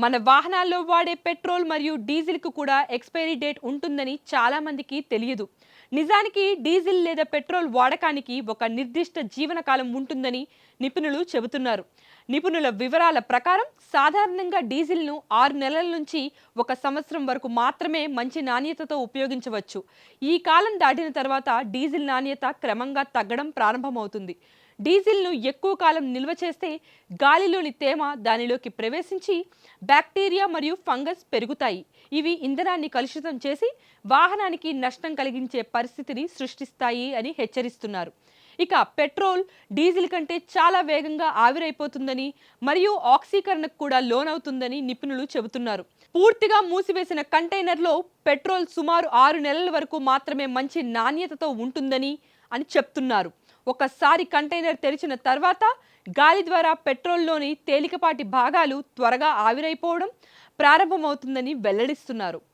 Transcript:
మన వాహనాల్లో వాడే పెట్రోల్ మరియు డీజిల్కు కూడా ఎక్స్పైరీ డేట్ ఉంటుందని చాలా మందికి తెలియదు. నిజానికి డీజిల్ లేదా పెట్రోల్ వాడకానికి ఒక నిర్దిష్ట జీవనకాలం ఉంటుందని నిపుణులు చెబుతున్నారు. నిపుణుల వివరాల ప్రకారం సాధారణంగా డీజిల్ను 6 నెలల నుంచి 1 సంవత్సరం వరకు మాత్రమే మంచి నాణ్యతతో ఉపయోగించవచ్చు. ఈ కాలం దాటిన తర్వాత డీజిల్ నాణ్యత క్రమంగా తగ్గడం ప్రారంభమవుతుంది. డీజిల్ను ఎక్కువ కాలం నిల్వ చేస్తే గాలిలోని తేమ దానిలోకి ప్రవేశించి బ్యాక్టీరియా మరియు ఫంగస్ పెరుగుతాయి. ఇవి ఇంధనాన్ని కలుషితం చేసి వాహనానికి నష్టం కలిగించే పరిస్థితిని సృష్టిస్తాయి అని హెచ్చరిస్తున్నారు. ఇక పెట్రోల్ డీజిల్ కంటే చాలా వేగంగా ఆవిరైపోతుందని మరియు ఆక్సీకరణకు కూడా లోనవుతుందని నిపుణులు చెబుతున్నారు. పూర్తిగా మూసివేసిన కంటైనర్లో పెట్రోల్ సుమారు 6 నెలల వరకు మాత్రమే మంచి నాణ్యతతో ఉంటుందని చెప్తున్నారు. ఒకసారి కంటైనర్ తెరిచిన తర్వాత గాలి ద్వారా పెట్రోల్లోని తేలికపాటి భాగాలు త్వరగా ఆవిరైపోవడం ప్రారంభమవుతుందని వెల్లడిస్తున్నారు.